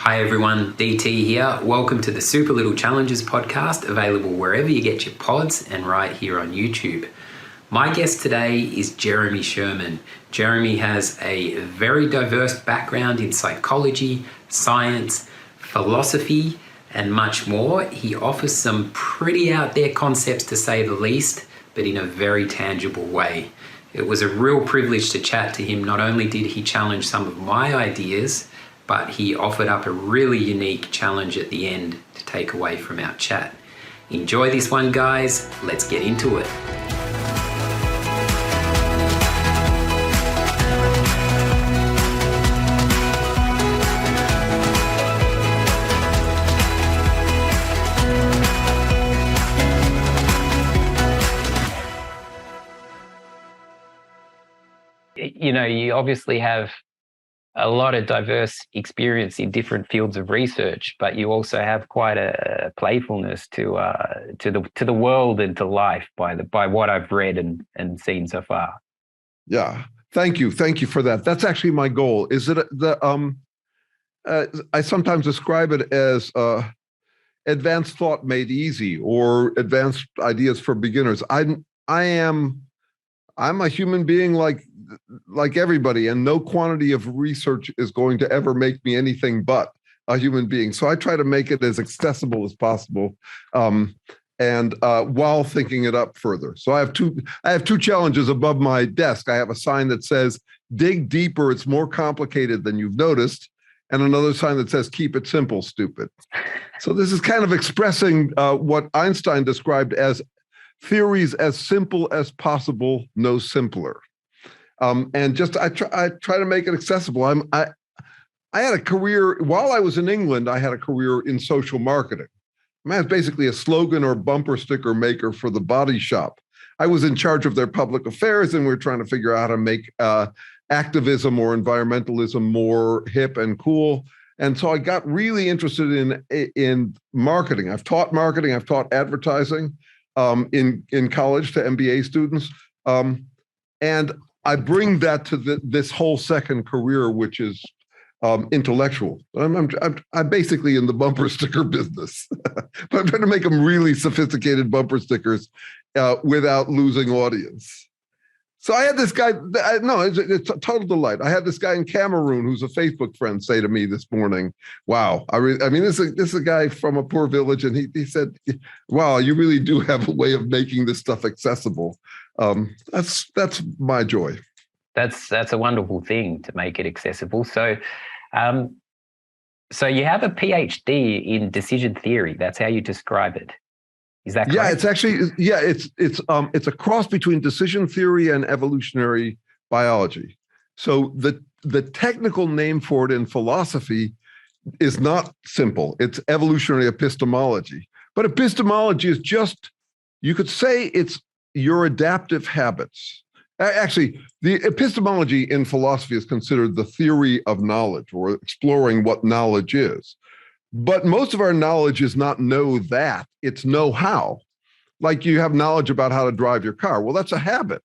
Hi everyone, DT here. Welcome to the Super Little Challenges podcast, available wherever you get your pods and right here on YouTube. My guest today is Jeremy Sherman. Jeremy has a very diverse background in psychology, science, philosophy, and much more. He offers some pretty out there concepts, to say the least, but in a very tangible way. It was a real privilege to chat to him. Not only did he challenge some of my ideas, but he offered up a really unique challenge at the end to take away from our chat. Enjoy this one, guys. Let's get into it. You know, you obviously have a lot of diverse experience in different fields of research, but you also have quite a playfulness to the world and to life by what I've read and seen so far. Yeah, thank you for that. That's actually my goal. Is it I sometimes describe it as advanced thought made easy, or advanced ideas for beginners. I'm a human being like everybody, and no quantity of research is going to ever make me anything but a human being. So I try to make it as accessible as possible, and while thinking it up further. So I have two challenges above my desk. I have a sign that says, "Dig deeper, it's more complicated than you've noticed," and another sign that says, "Keep it simple, stupid." So this is kind of expressing what Einstein described as theories as simple as possible, no simpler. And just I try to make it accessible. I had a career while I was in England. I had a career in social marketing. I was basically a slogan or bumper sticker maker for the Body Shop. I was in charge of their public affairs, and we were trying to figure out how to make activism or environmentalism more hip and cool. And so I got really interested in marketing. I've taught marketing. I've taught advertising in college to MBA students, and I bring that to this whole second career, which is intellectual. I'm basically in the bumper sticker business, but I'm trying to make them really sophisticated bumper stickers without losing audience. So I had this guy. It's a total delight. I had this guy in Cameroon who's a Facebook friend say to me this morning, "Wow, this is a guy from a poor village," and he said, "Wow, you really do have a way of making this stuff accessible." That's my joy. That's a wonderful thing, to make it accessible. So, so you have a PhD in decision theory. That's how you describe it. Is that correct? Yeah, it's actually it's a cross between decision theory and evolutionary biology. So the technical name for it in philosophy is not simple. It's evolutionary epistemology. But epistemology is just, you could say, it's your adaptive habits. Actually, the epistemology in philosophy is considered the theory of knowledge, or exploring what knowledge is. But most of our knowledge is not know that, it's know how. Like you have knowledge about how to drive your car. Well, that's a habit.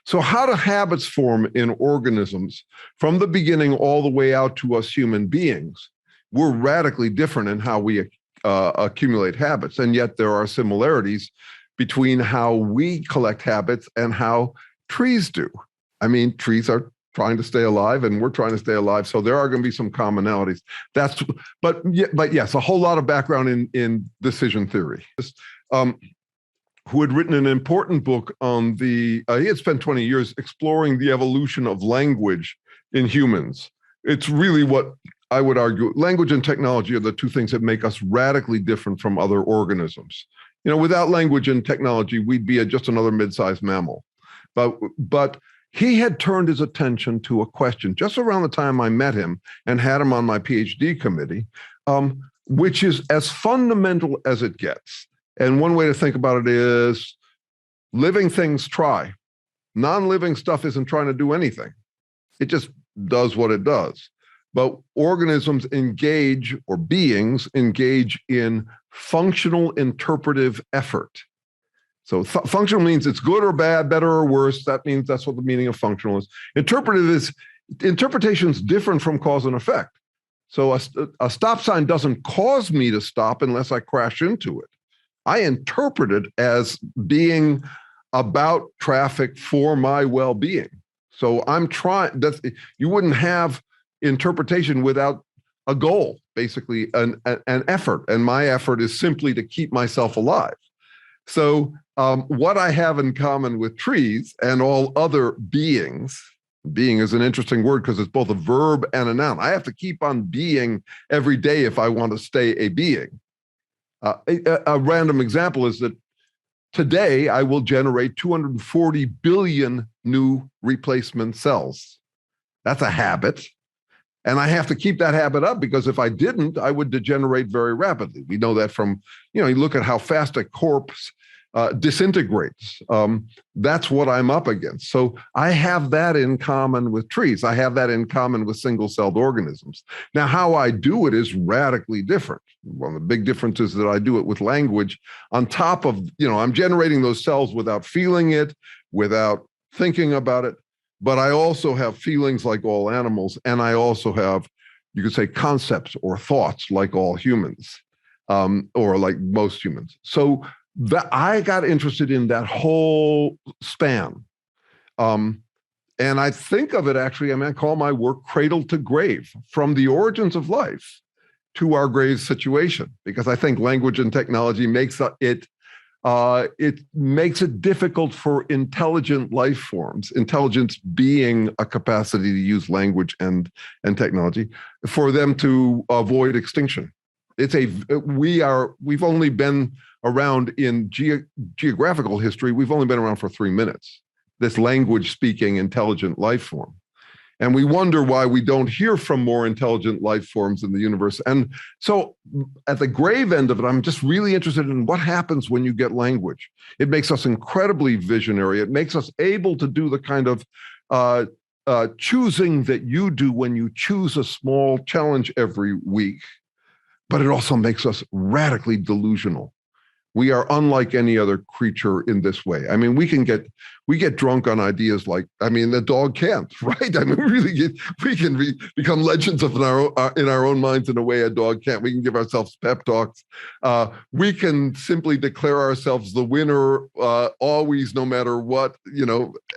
So how do habits form in organisms from the beginning all the way out to us human beings? We're radically different in how we accumulate habits. And yet there are similarities between how we collect habits and how trees do. I mean, trees are trying to stay alive, and we're trying to stay alive. So there are going to be some commonalities. But yes, a whole lot of background in decision theory. Who had written an important book on he had spent 20 years exploring the evolution of language in humans. It's really what I would argue, language and technology are the two things that make us radically different from other organisms. You know, without language and technology, we'd be just another mid-sized mammal. But he had turned his attention to a question just around the time I met him and had him on my PhD committee, which is as fundamental as it gets. And one way to think about it is living things try. Non-living stuff isn't trying to do anything. It just does what it does. But organisms engage, or beings engage in functional interpretive effort. So functional means it's good or bad, better or worse. That means that's what the meaning of functional is. Interpretive is, interpretation is different from cause and effect. So a stop sign doesn't cause me to stop unless I crash into it. I interpret it as being about traffic for my well-being. So I'm trying, you wouldn't have interpretation without a goal, basically an effort. And my effort is simply to keep myself alive. So what I have in common with trees and all other beings, being is an interesting word because it's both a verb and a noun. I have to keep on being every day if I want to stay a being. A random example is that today I will generate 240 billion new replacement cells. That's a habit. And I have to keep that habit up because if I didn't, I would degenerate very rapidly. We know that from, you look at how fast a corpse disintegrates. That's what I'm up against. So I have that in common with trees. I have that in common with single-celled organisms. Now, how I do it is radically different. One of the big differences that I do it with language on top of, I'm generating those cells without feeling it, without thinking about it. But I also have feelings like all animals, and I also have, you could say, concepts or thoughts like all humans, or like most humans. So that I got interested in that whole span. And I think of it actually, I call my work cradle to grave, from the origins of life to our grave situation, because I think language and technology makes it makes it difficult for intelligent life forms, intelligence being a capacity to use language and technology, for them to avoid extinction. We've only been around in geographical history, we've only been around for 3 minutes, this language speaking intelligent life form. And we wonder why we don't hear from more intelligent life forms in the universe. And so at the grave end of it, I'm just really interested in what happens when you get language. It makes us incredibly visionary. It makes us able to do the kind of choosing that you do when you choose a small challenge every week. But it also makes us radically delusional. We are unlike any other creature in this way. We get drunk on ideas like, the dog can't, right? We can become legends in our own minds in a way a dog can't. We can give ourselves pep talks. We can simply declare ourselves the winner always, no matter what,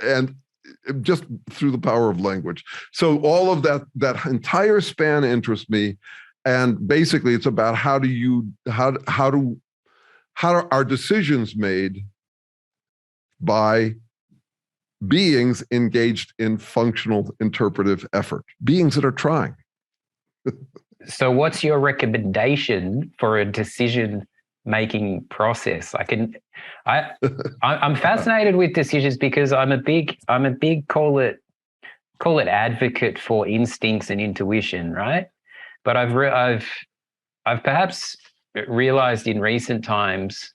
and just through the power of language. So all of that entire span interests me. And basically it's about how are our decisions made by beings engaged in functional interpretive effort, beings that are trying. So what's your recommendation for a decision-making process? I'm fascinated with decisions because I'm a big call it advocate for instincts and intuition, right? But I've perhaps realized in recent times,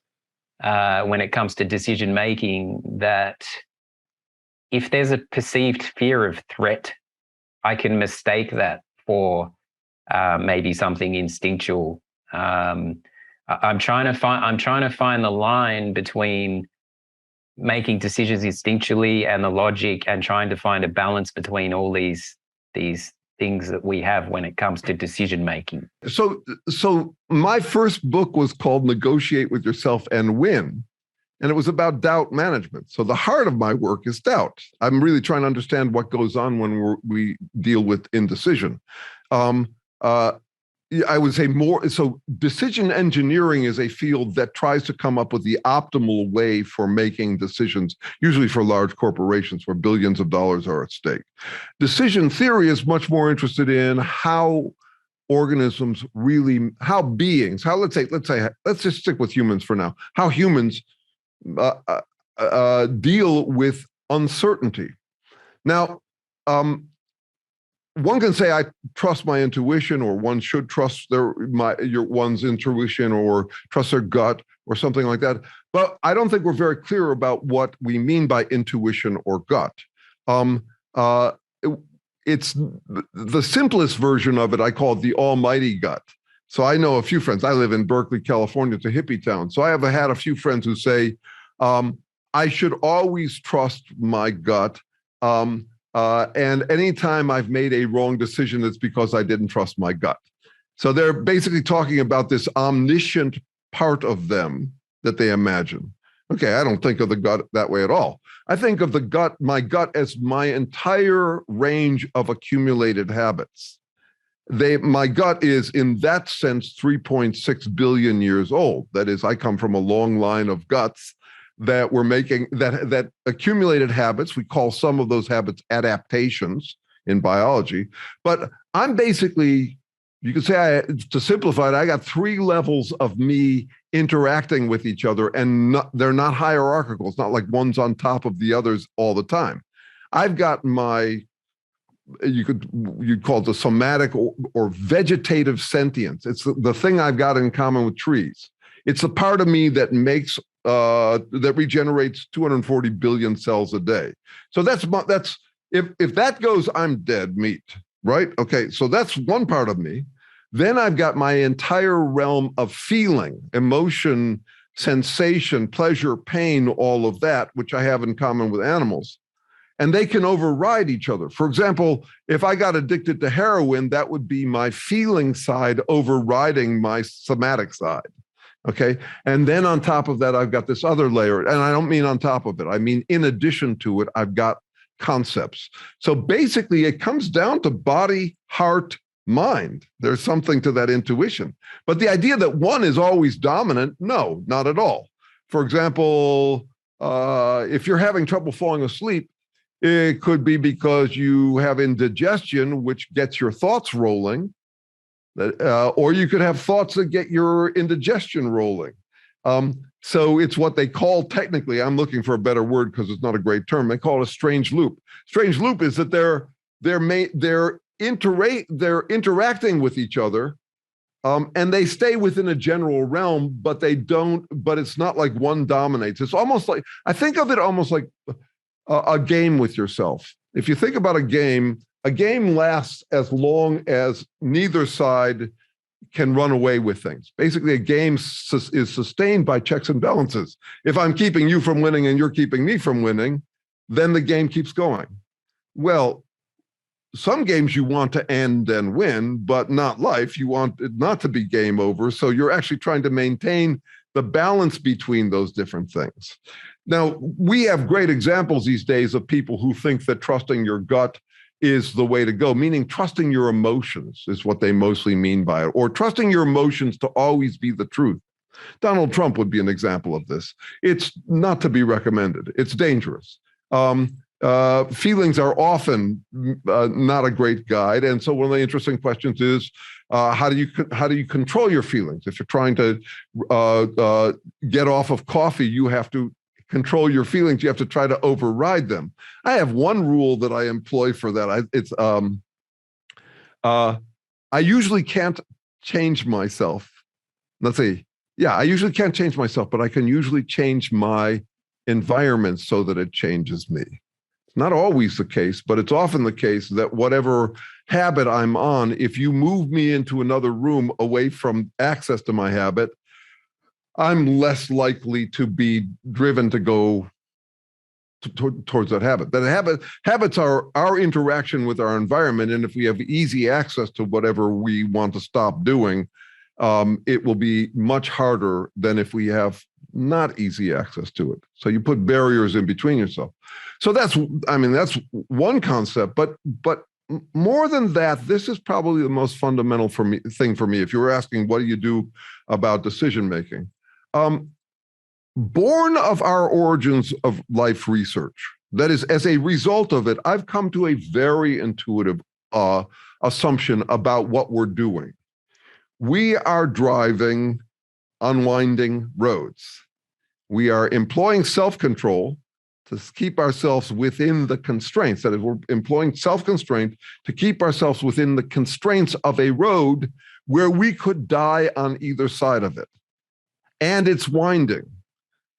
when it comes to decision making, that if there's a perceived fear of threat, I can mistake that for maybe something instinctual. I'm trying to find the line between making decisions instinctually and the logic, and trying to find a balance between all these things that we have when it comes to decision making. So my first book was called Negotiate with Yourself and Win, and it was about doubt management. So the heart of my work is doubt. I'm really trying to understand what goes on when we deal with indecision. I would say more, so decision engineering is a field that tries to come up with the optimal way for making decisions, usually for large corporations where billions of dollars are at stake. Decision theory is much more interested in how organisms really, how beings, let's just stick with humans for now, how humans deal with uncertainty. Now, one can say I trust my intuition, or one should trust one's intuition, or trust their gut, or something like that. But I don't think we're very clear about what we mean by intuition or gut. It's the simplest version of it. I call it the almighty gut. So I know a few friends. I live in Berkeley, California. It's a hippie town. So I have had a few friends who say, I should always trust my gut. And anytime I've made a wrong decision, it's because I didn't trust my gut. So they're basically talking about this omniscient part of them that they imagine. Okay, I don't think of the gut that way at all. I think of my gut, as my entire range of accumulated habits. My gut is, in that sense, 3.6 billion years old. That is, I come from a long line of guts that were making that accumulated habits. We call some of those habits adaptations in biology. But I'm basically, you could say, to simplify it, I got three levels of me interacting with each other, and they're not hierarchical. It's not like one's on top of the others all the time. I've got you'd call it the somatic or vegetative sentience. It's the thing I've got in common with trees. It's the part of me that that regenerates 240 billion cells a day. So that's if that goes, I'm dead meat, right? Okay, so that's one part of me. Then I've got my entire realm of feeling, emotion, sensation, pleasure, pain, all of that, which I have in common with animals. And they can override each other. For example, if I got addicted to heroin, that would be my feeling side overriding my somatic side. Okay. And then on top of that, I've got this other layer. And I don't mean on top of it. I mean, in addition to it, I've got concepts. So basically, it comes down to body, heart, mind. There's something to that intuition. But the idea that one is always dominant, no, not at all. For example, if you're having trouble falling asleep, it could be because you have indigestion, which gets your thoughts rolling, or you could have thoughts that get your indigestion rolling. So it's what they call, technically, I'm looking for a better word because it's not a great term, they call it a strange loop. Strange loop is that they're interacting with each other, and they stay within a general realm, but it's not like one dominates. It's almost like, I think of it almost like a game with yourself. If you think about a game lasts as long as neither side can run away with things. Basically, a game is sustained by checks and balances. If I'm keeping you from winning and you're keeping me from winning, then the game keeps going. Well, some games you want to end and win, but not life. You want it not to be game over. So you're actually trying to maintain the balance between those different things. Now, we have great examples these days of people who think that trusting your gut is the way to go, meaning trusting your emotions is what they mostly mean by it, or trusting your emotions to always be the truth. Donald Trump would be an example of this. It's not to be recommended. It's dangerous. Feelings are often not a great guide. And so one of the interesting questions is, how do you control your feelings? If you're trying to get off of coffee, you have to control your feelings. You have to try to override them. I have one rule that I employ for that. I usually can't change myself. Let's see. Yeah, I usually can't change myself, but I can usually change my environment so that it changes me. It's not always the case, but it's often the case that whatever habit I'm on, if you move me into another room away from access to my habit, I'm less likely to be driven to go towards that habit. Habits are our interaction with our environment, and if we have easy access to whatever we want to stop doing, it will be much harder than if we have not easy access to it. So you put barriers in between yourself. So that's one concept, but more than that, this is probably the most fundamental thing for me. If you were asking, what do you do about decision making? Born of our origins of life research, that is, as a result of it, I've come to a very intuitive assumption about what we're doing. We are driving unwinding roads. We are employing self-control to keep ourselves within the constraints. That is, we're employing self-constraint to keep ourselves within the constraints of a road where we could die on either side of it. And it's winding.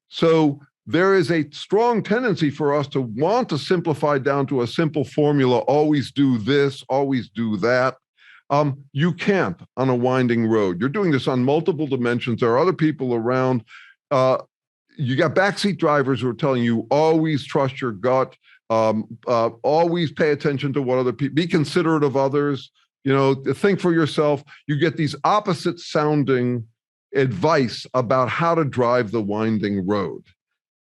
So there is a strong tendency for us to want to simplify down to a simple formula, always do this, always do that. You can't on a winding road. You're doing this on multiple dimensions. There are other people around. You got backseat drivers who are telling you, always trust your gut. Always pay attention to what other people, be considerate of others, think for yourself. You get these opposite sounding advice about how to drive the winding road.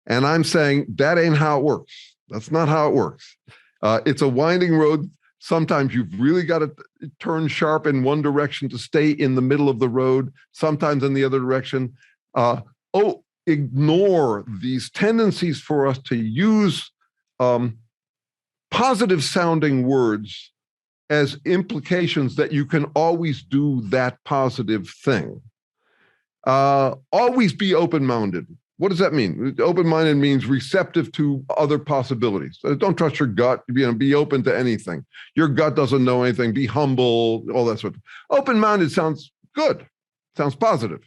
And I'm saying that ain't how it works. That's not how it works. It's a winding road. Sometimes you've really got to turn sharp in one direction to stay in the middle of the road, sometimes in the other direction. Ignore these tendencies for us to use positive sounding words as implications that you can always do that positive thing. Always be open-minded. What does that mean? Open-minded means receptive to other possibilities. Don't trust your gut. Be open to anything. Your gut doesn't know anything. Be humble, all that sort of. Open-minded sounds good. Sounds positive.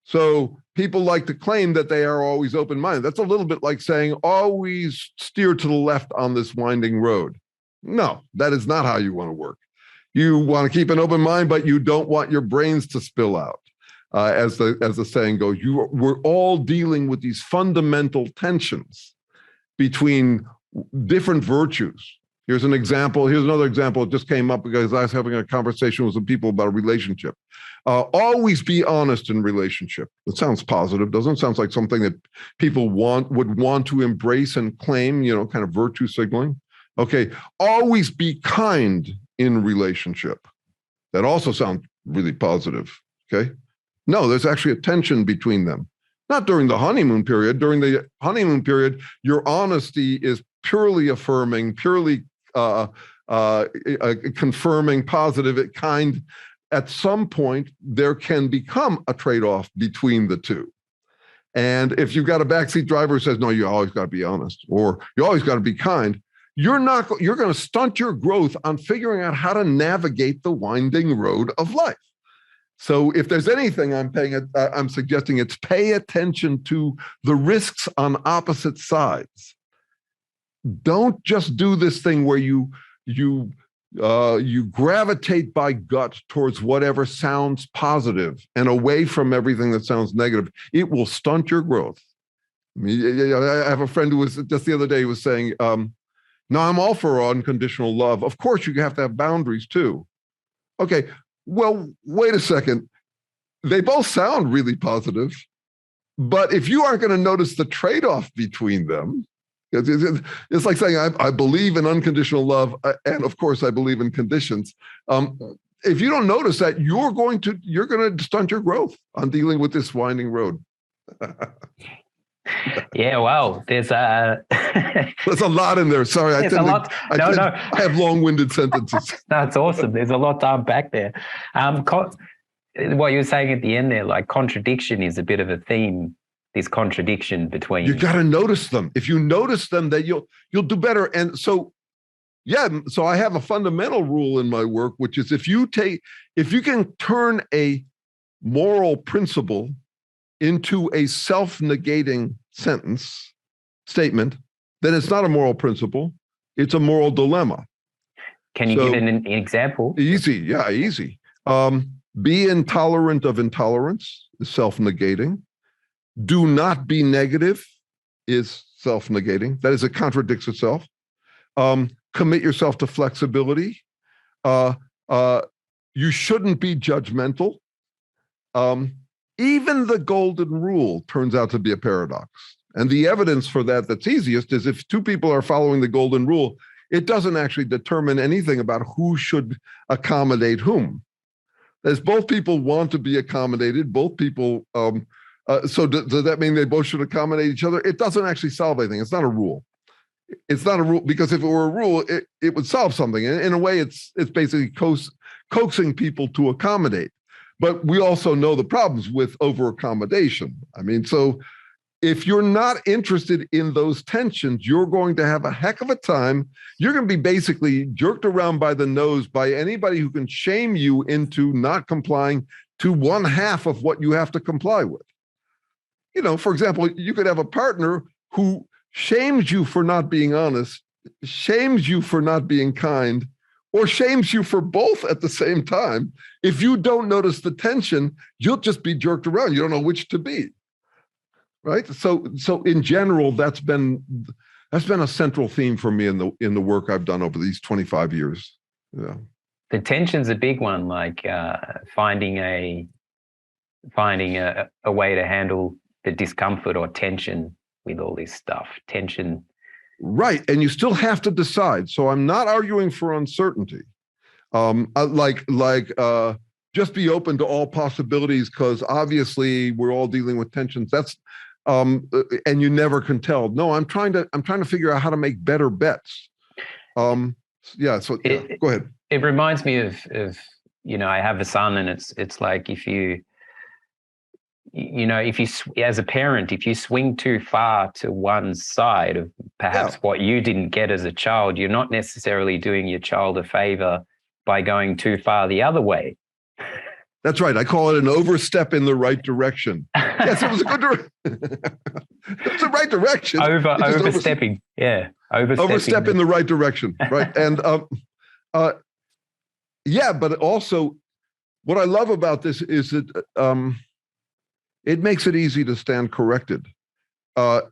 So people like to claim that they are always open-minded. That's a little bit like saying, always steer to the left on this winding road. No, that is not how you want to work. You want to keep an open mind, but you don't want your brains to spill out. As the saying goes, we're all dealing with these fundamental tensions between different virtues. Here's an example. Here's another example. It just came up because I was having a conversation with some people about a relationship. Always be honest in relationship. It sounds positive, doesn't it? Sounds like something that people would want to embrace and claim, kind of virtue signaling. Okay, always be kind in relationship. That also sounds really positive, okay? No, there's actually a tension between them. Not during the honeymoon period. During the honeymoon period, your honesty is purely affirming, purely confirming, positive, kind. At some point, there can become a trade-off between the two. And if you've got a backseat driver who says, no, you always got to be honest, or you always got to be kind, you're going to stunt your growth on figuring out how to navigate the winding road of life. So if there's anything I'm suggesting, it's pay attention to the risks on opposite sides. Don't just do this thing where you gravitate by gut towards whatever sounds positive and away from everything that sounds negative. It will stunt your growth. I have a friend who was just the other day was saying, no, I'm all for unconditional love. Of course, you have to have boundaries too. Okay. Well, wait a second. They both sound really positive, but if you aren't going to notice the trade-off between them, it's like saying, I believe in unconditional love, and of course, I believe in conditions. If you don't notice that, you're going to stunt your growth on dealing with this winding road. Yeah, wow. There's a lot in there. Sorry, I have long-winded sentences. That's awesome. There's a lot to unpack there. What you were saying at the end there, like contradiction is a bit of a theme. This contradiction between you got to notice them. If you notice them, that you'll do better. And so I have a fundamental rule in my work, which is if you can turn a moral principle into a self-negating statement, then it's not a moral principle, it's a moral dilemma. Can you give an example? Easy. Be intolerant of intolerance is self-negating. Do not be negative is self-negating. That is, it contradicts itself. Commit yourself to flexibility. You shouldn't be judgmental. Even the golden rule turns out to be a paradox. And the evidence for that's easiest is if two people are following the golden rule, it doesn't actually determine anything about who should accommodate whom. As both people want to be accommodated, both people, so does that mean they both should accommodate each other? It doesn't actually solve anything. It's not a rule. It's not a rule, because if it were a rule, it would solve something. In a way, it's basically coaxing people to accommodate. But we also know the problems with over-accommodation. I mean, so if you're not interested in those tensions, you're going to have a heck of a time. You're going to be basically jerked around by the nose by anybody who can shame you into not complying to one half of what you have to comply with. For example, you could have a partner who shames you for not being honest, shames you for not being kind, or shames you for both at the same time. If you don't notice the tension, you'll just be jerked around. You don't know which to be, right? So in general, that's been that's been a central theme for me in the work I've done over these 25 years. Yeah. The tension's a big one, like finding a way to handle the discomfort or tension with all this stuff. Tension. Right. And you still have to decide. So I'm not arguing for uncertainty. Just be open to all possibilities, because obviously we're all dealing with tensions. That's and you never can tell. No, I'm trying to figure out how to make better bets. Go ahead. It reminds me of I have a son, and it's like if you as a parent, if you swing too far to one side of perhaps what you didn't get as a child, you're not necessarily doing your child a favor by going too far the other way. That's right. I call it an overstep in the right direction. Yes, it was a good direction. It's the right direction. Overstepping. Overstep in the right direction. Right. And but also what I love about this is that it makes it easy to stand corrected. A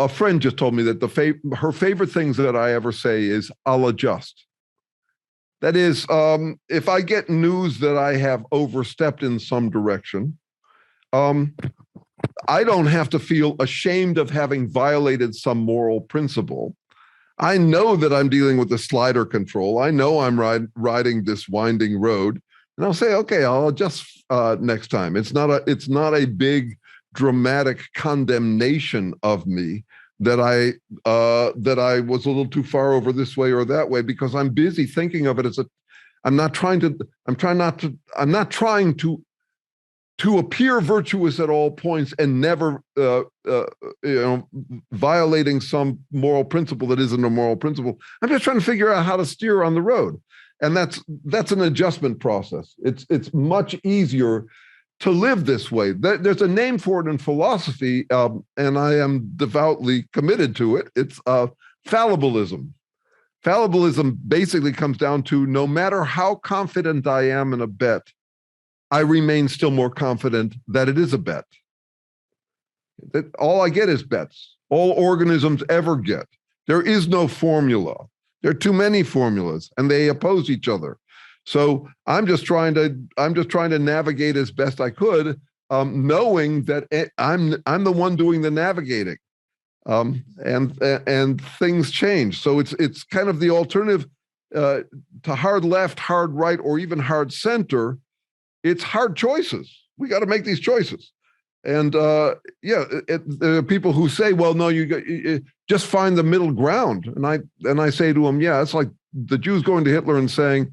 friend just told me that her favorite things that I ever say is, I'll adjust. That is, if I get news that I have overstepped in some direction, I don't have to feel ashamed of having violated some moral principle. I know that I'm dealing with the slider control. I know I'm riding this winding road, and I'll say, okay, I'll adjust next time. It's not a big dramatic condemnation of me that I was a little too far over this way or that way, because I'm busy thinking of it as I'm not trying to appear virtuous at all points and never violating some moral principle that isn't a moral principle. I'm just trying to figure out how to steer on the road. And that's an adjustment process. It's much easier to live this way. There's a name for it in philosophy, and I am devoutly committed to it. It's fallibilism. Fallibilism basically comes down to, no matter how confident I am in a bet, I remain still more confident that it is a bet. That all I get is bets. All organisms ever get. There is no formula. There are too many formulas, and they oppose each other. So I'm just trying to navigate as best I could, knowing that I'm the one doing the navigating, and things change. So it's kind of the alternative to hard left, hard right, or even hard center. It's hard choices. We got to make these choices. And there are people who say, well, no, you just find the middle ground. And I say to them, yeah, it's like the Jews going to Hitler and saying,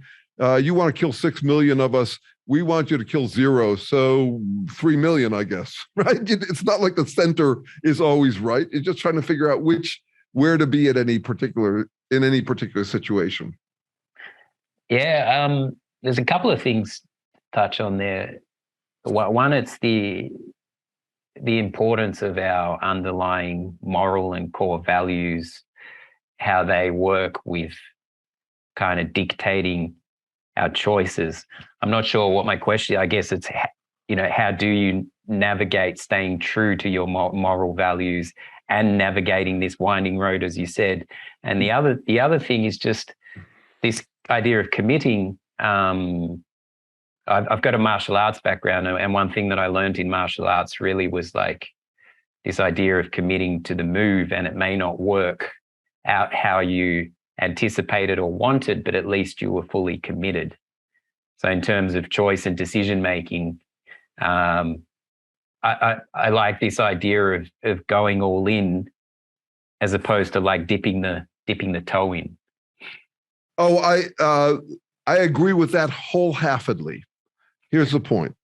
you want to kill 6 million of us. We want you to kill 0. So 3 million, I guess, right? It's not like the center is always right. It's just trying to figure out where to be in any particular situation. Yeah. There's a couple of things to touch on there. One, it's the importance of our underlying moral and core values, how they work with kind of dictating our choices. I'm not sure what my question, I guess it's, how do you navigate staying true to your moral values and navigating this winding road, as you said. And the other thing is just this idea of committing. I've got a martial arts background, and one thing that I learned in martial arts really was like this idea of committing to the move, and it may not work out how you anticipated or wanted, but at least you were fully committed. So in terms of choice and decision making, I like this idea of going all in as opposed to like dipping the toe in. Oh, I agree with that wholeheartedly. Here's the point.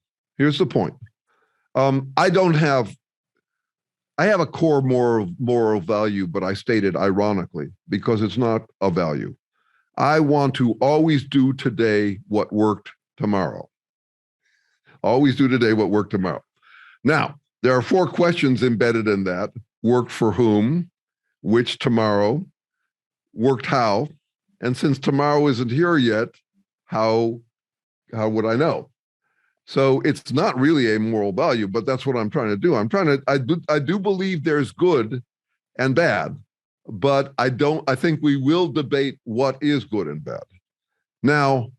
I have a core moral value, but I state it ironically because it's not a value. I want to always do today what worked tomorrow. Always do today what worked tomorrow. Now, there are 4 questions embedded in that. Worked for whom? Which tomorrow? Worked how? And since tomorrow isn't here yet, how would I know? So it's not really a moral value, but that's what I'm trying to do. I do believe there's good and bad, but I think we will debate what is good and bad. Now,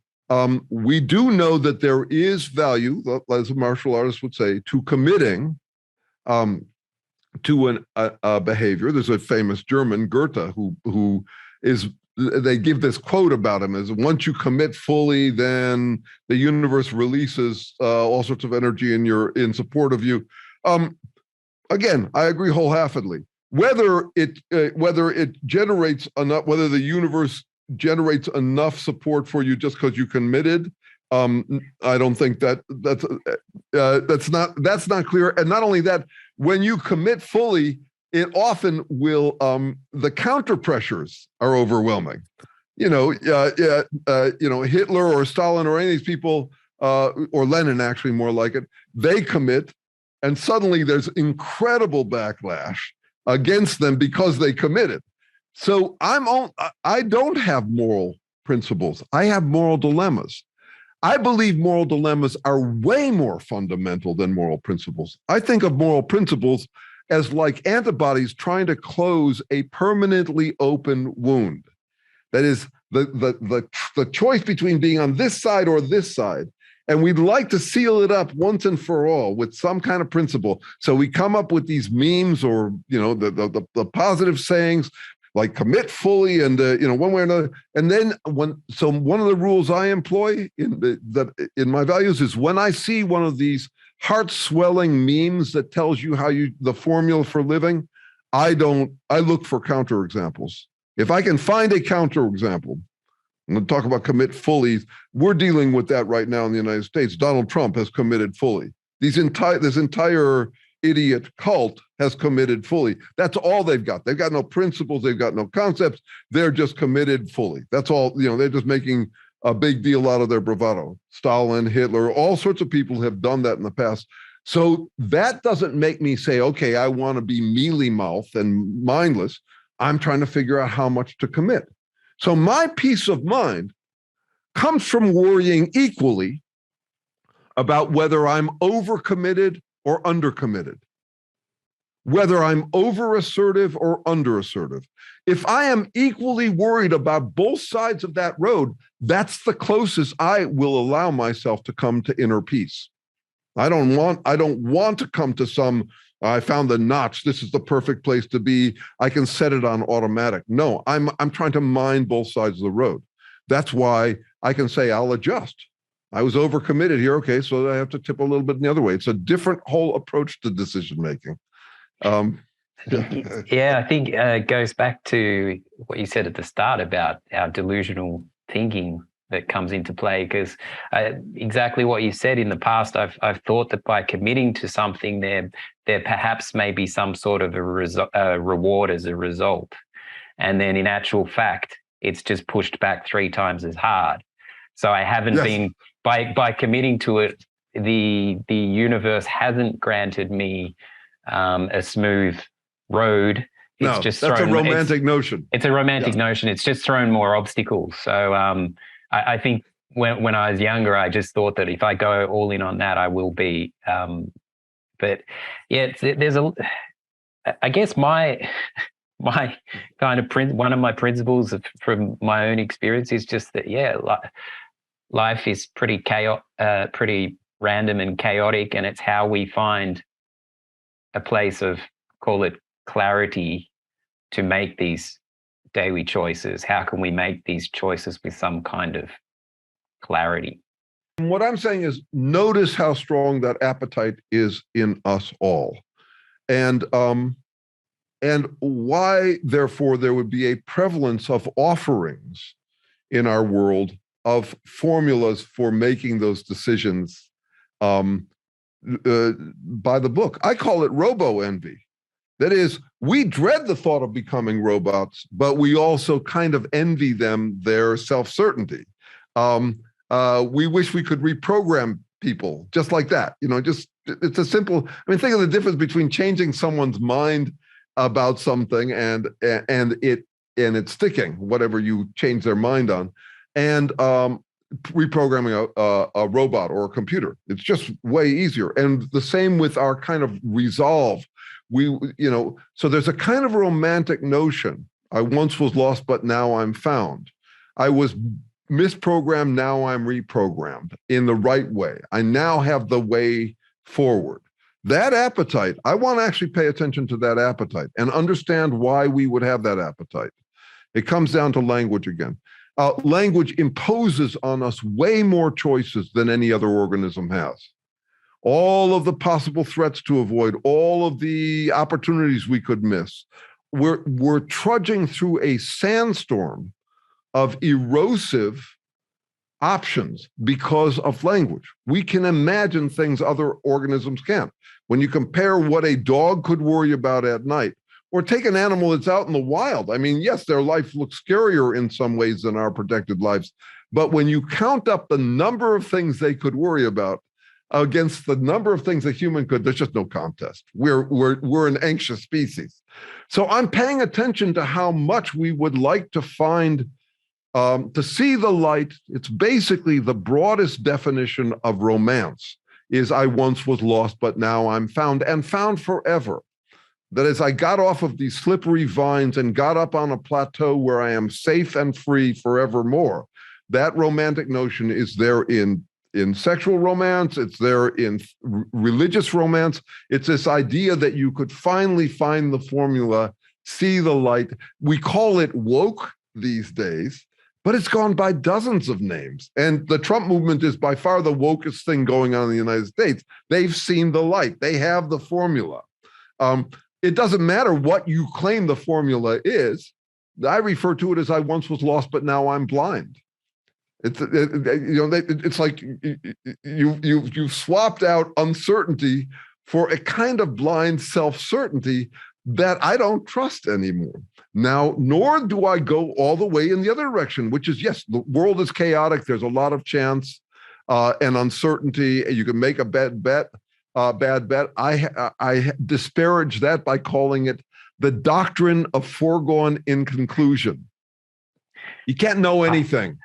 we do know that there is value, as a martial artist would say, to committing to a behavior. There's a famous German, Goethe, who is, they give this quote about him as, once you commit fully, then the universe releases all sorts of energy in support of you. Again, I agree wholeheartedly. Whether it generates enough, whether the universe generates enough support for you just because you committed, I don't think that's not clear. And not only that, when you commit fully, it often will, the counter pressures are overwhelming. Hitler or Stalin or any of these people, or Lenin actually more like it, they commit, and suddenly there's incredible backlash against them because they committed. So I don't have moral principles. I have moral dilemmas. I believe moral dilemmas are way more fundamental than moral principles. I think of moral principles as like antibodies trying to close a permanently open wound. That is the choice between being on this side or this side. And we'd like to seal it up once and for all with some kind of principle. So we come up with these memes or, the positive sayings, like commit fully and, one way or another. And then one of the rules I employ in my values is when I see one of these heart-swelling memes that tells you the formula for living, I look for counterexamples. If I can find a counterexample, I'm going to talk about commit fully. We're dealing with that right now in the United States. Donald Trump has committed fully. This entire idiot cult has committed fully. That's all they've got. They've got no principles. They've got no concepts. They're just committed fully. That's all. They're just making a big deal out of their bravado. Stalin, Hitler, all sorts of people have done that in the past. So that doesn't make me say, okay, I want to be mealy-mouthed and mindless. I'm trying to figure out how much to commit. So my peace of mind comes from worrying equally about whether I'm overcommitted or undercommitted, whether I'm over-assertive or under-assertive. If I am equally worried about both sides of that road, that's the closest I will allow myself to come to inner peace. I don't want to come to some, I found the notch, this is the perfect place to be, I can set it on automatic. No, I'm trying to mind both sides of the road. That's why I can say I'll adjust. I was overcommitted here. Okay, so I have to tip a little bit in the other way. It's a different whole approach to decision making. Yeah, I think it goes back to what you said at the start about our delusional thinking that comes into play. Because exactly what you said in the past, I've thought that by committing to something, there perhaps may be some sort of a reward as a result, and then in actual fact, it's just pushed back 3 times as hard. So I haven't been, by committing to it, the universe hasn't granted me a smooth road. It's that's a romantic notion. It's a romantic notion. It's just thrown more obstacles. So I think when I was younger, I just thought that if I go all in on that, I will be. But yeah, I guess my kind of one of my principles from my own experience is just that, life is pretty pretty random and chaotic, and it's how we find a place of, call it, clarity to make these daily choices. How can we make these choices with some kind of clarity? And what I'm saying is, notice how strong that appetite is in us all, and why, therefore, there would be a prevalence of offerings in our world of formulas for making those decisions by the book. I call it robo-envy. That is, we dread the thought of becoming robots, but we also kind of envy them their self-certainty. We wish we could reprogram people just like that. It's a simple, think of the difference between changing someone's mind about something and it sticking, whatever you change their mind on, and reprogramming a robot or a computer. It's just way easier. And the same with our kind of resolve. So there's a kind of romantic notion. I once was lost, but now I'm found. I was misprogrammed, now I'm reprogrammed in the right way. I now have the way forward. That appetite, I want to actually pay attention to that appetite and understand why we would have that appetite. It comes down to language again. Language imposes on us way more choices than any other organism has. All of the possible threats to avoid, all of the opportunities we could miss. We're trudging through a sandstorm of erosive options because of language. We can imagine things other organisms can't. When you compare what a dog could worry about at night, or take an animal that's out in the wild. I mean, yes, their life looks scarier in some ways than our protected lives. But when you count up the number of things they could worry about against the number of things a human could, there's just no contest. We're an anxious species. So I'm paying attention to how much we would like to find, to see the light. It's basically the broadest definition of romance is I once was lost, but now I'm found, and found forever. That is, I got off of these slippery vines and got up on a plateau where I am safe and free forevermore. That romantic notion is there in sexual romance. It's there in religious romance. It's this idea that you could finally find the formula, see the light. We call it woke these days, but it's gone by dozens of names. And the Trump movement is by far the wokest thing going on in the United States. They've seen the light. They have the formula. It doesn't matter what you claim the formula is. I refer to it as I once was lost, but now I'm blind. It's like you've swapped out uncertainty for a kind of blind self-certainty that I don't trust anymore. Now, nor do I go all the way in the other direction, which is, yes, the world is chaotic. There's a lot of chance and uncertainty. You can make a bad bet. I disparage that by calling it the doctrine of foregone inconclusion. You can't know anything.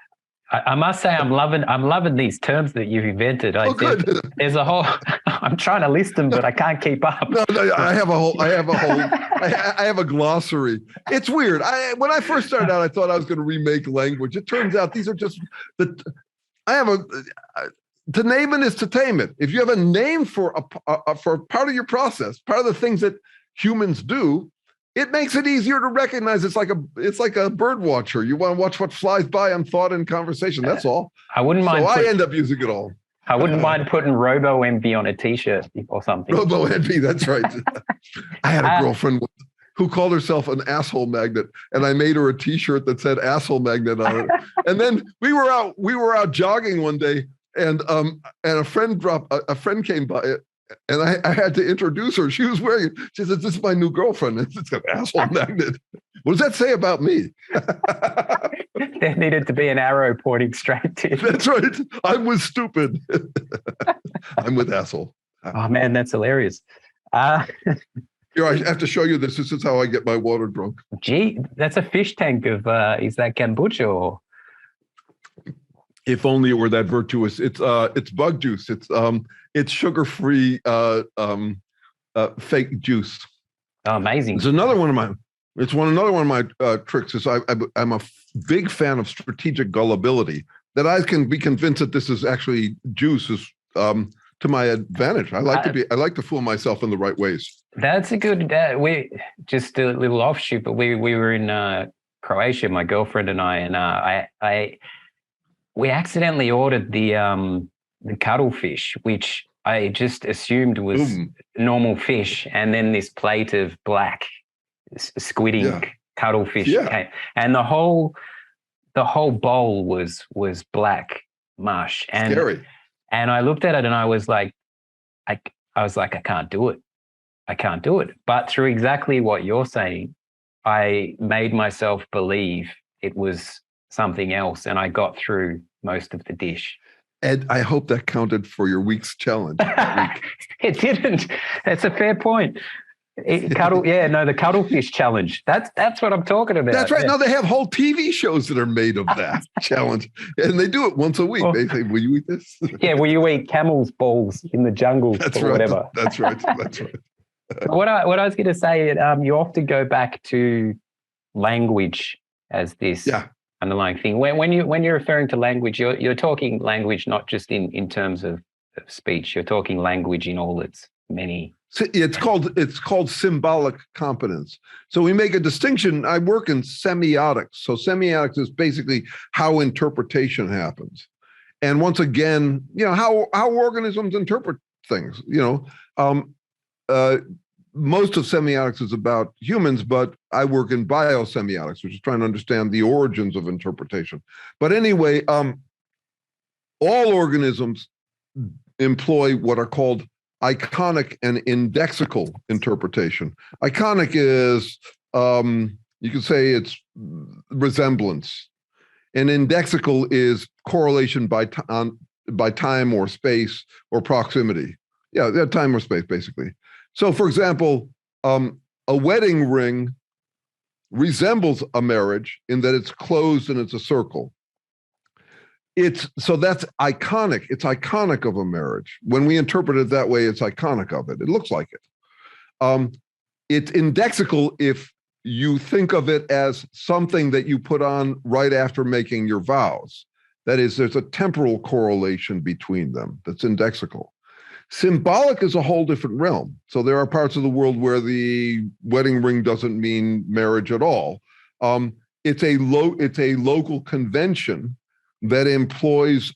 I must say, I'm loving these terms that you've invented. Good. There's a whole. I'm trying to list them, but I can't keep up. No, I have a glossary. It's weird. When I first started out, I thought I was going to remake language. It turns out these are just to name it is to tame it. If you have a name for part of your process, part of the things that humans do, it makes it easier to recognize. It's like a bird watcher. You want to watch what flies by on thought and conversation. That's all. I wouldn't mind. So I end up using it all. I wouldn't mind putting Robo Envy on a T-shirt or something. Robo Envy, that's right. I had a girlfriend who called herself an asshole magnet, and I made her a T-shirt that said asshole magnet on it. And then we were out jogging one day, and a friend came by, and I had to introduce her. She was wearing it. She said, "This is my new girlfriend." It's an asshole magnet. What does that say about me? There needed to be an arrow pointing straight to you. That's right. I'm with stupid. I'm with asshole. Oh man, that's hilarious. Here, I have to show you this. This is how I get my water drunk. Gee, that's a fish tank of, is that kombucha or? If only it were that virtuous. It's bug juice. It's sugar-free fake juice. Oh, amazing! It's another one of my tricks. Is I'm a big fan of strategic gullibility. That I can be convinced that this is actually juice is to my advantage. I like to fool myself in the right ways. That's a good. We just a little offshoot, but we were in Croatia, my girlfriend and I, we accidentally ordered the cuttlefish, which I just assumed was normal fish, and then this plate of black squid ink cuttlefish came, and the whole bowl was black mush. And scary. And I looked at it and I was like, I can't do it. I can't do it. But through exactly what you're saying, I made myself believe it was something else, and I got through most of the dish. Ed, I hope that counted for your week's challenge. It didn't. That's a fair point. The cuttlefish challenge. That's what I'm talking about. That's right. Now they have whole TV shows that are made of that challenge, and they do it once a week. They say, "Will you eat this?" Yeah, will you eat camel's balls in the jungle or right. whatever? That's right. That's right. What I was going to say, you often go back to language as this Yeah. underlying thing. When you're referring to language, you're talking language not just in terms of speech. You're talking language in all its many. It's called symbolic competence. So we make a distinction. I work in semiotics. So semiotics is basically how interpretation happens. And once again, how organisms interpret things. Most of semiotics is about humans, but I work in biosemiotics, which is trying to understand the origins of interpretation. But anyway, all organisms employ what are called iconic and indexical interpretation. Iconic is, you could say it's resemblance. And indexical is correlation by time or space or proximity. Yeah, time or space, basically. So, for example, a wedding ring resembles a marriage in that it's closed and it's a circle. So that's iconic. It's iconic of a marriage. When we interpret it that way, it's iconic of it. It looks like it. It's indexical if you think of it as something that you put on right after making your vows. That is, there's a temporal correlation between them that's indexical. Symbolic is a whole different realm. So there are parts of the world where the wedding ring doesn't mean marriage at all. It's a local convention that employs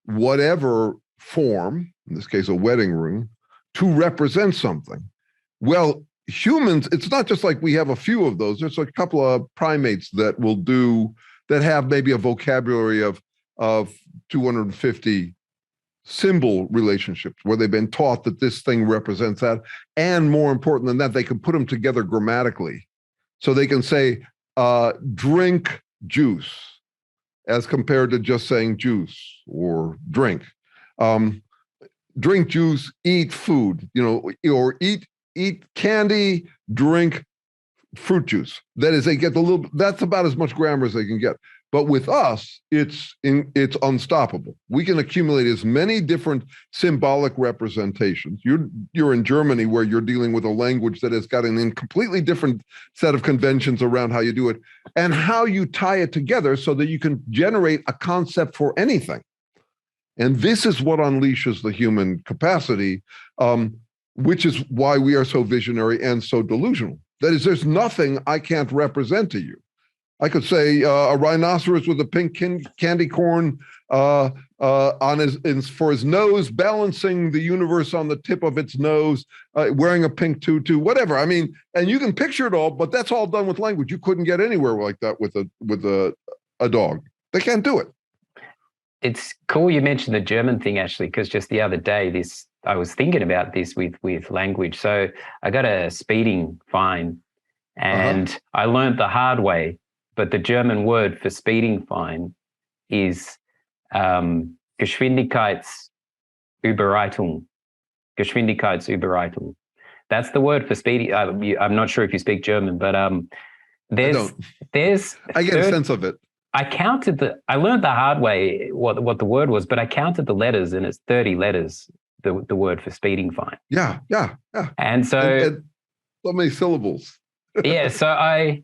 whatever form, in this case, a wedding ring, to represent something. Well, humans, it's not just like we have a few of those. There's a couple of primates that have maybe a vocabulary of 250 symbol relationships where they've been taught that this thing represents that. And more important than that, they can put them together grammatically. So they can say, drink juice, as compared to just saying juice or drink. Drink juice, eat food, or eat candy, drink fruit juice. That is, they get that's about as much grammar as they can get. But with us, it's unstoppable. We can accumulate as many different symbolic representations. You're in Germany, where you're dealing with a language that has got an completely different set of conventions around how you do it and how you tie it together so that you can generate a concept for anything. And this is what unleashes the human capacity, which is why we are so visionary and so delusional. That is, there's nothing I can't represent to you. I could say a rhinoceros with a pink candy corn on for his nose, balancing the universe on the tip of its nose, wearing a pink tutu, whatever. I mean, and you can picture it all, but that's all done with language. You couldn't get anywhere like that with a dog. They can't do it. It's cool you mentioned the German thing, actually, because just the other day, I was thinking about this with language. So I got a speeding fine, and I learned the hard way. But the German word for speeding fine is Geschwindigkeitsüberreitung. Geschwindigkeitsüberreitung. That's the word for speeding. I'm not sure if you speak German, but I get a sense of it. I learned the hard way what the word was, but I counted the letters, and it's 30 letters, the word for speeding fine. Yeah. And so, and so many syllables. Yeah, so I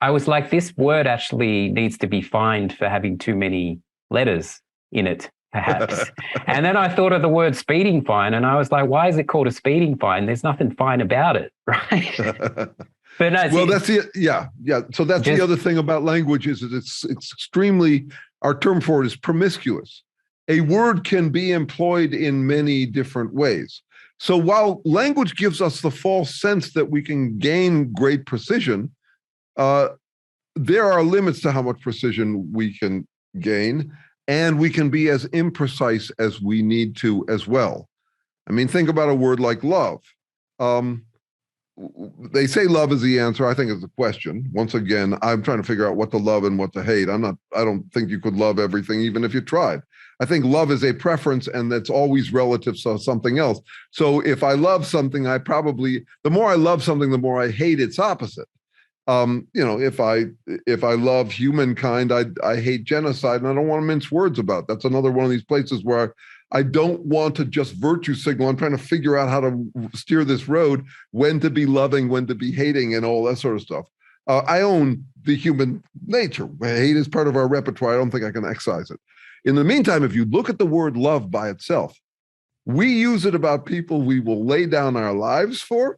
was like, this word actually needs to be fined for having too many letters in it, perhaps. And then I thought of the word speeding fine, and I was like, why is it called a speeding fine? There's nothing fine about it, right? But no, well, that's the So that's the other thing about language is that it's extremely, our term for it is promiscuous. A word can be employed in many different ways. So while language gives us the false sense that we can gain great precision, there are limits to how much precision we can gain, and we can be as imprecise as we need to as well. I mean, think about a word like love. They say love is the answer. I think it's a question. Once again, I'm trying to figure out what to love and what to hate. I don't think you could love everything, even if you tried. I think love is a preference, and that's always relative to something else. So if I love something, the more I love something, the more I hate its opposite. If I love humankind, I hate genocide, and I don't want to mince words about it. That's another one of these places where I don't want to just virtue signal. I'm trying to figure out how to steer this road, when to be loving, when to be hating, and all that sort of stuff. I own the human nature. Hate is part of our repertoire. I don't think I can excise it. In the meantime, if you look at the word love by itself, we use it about people we will lay down our lives for,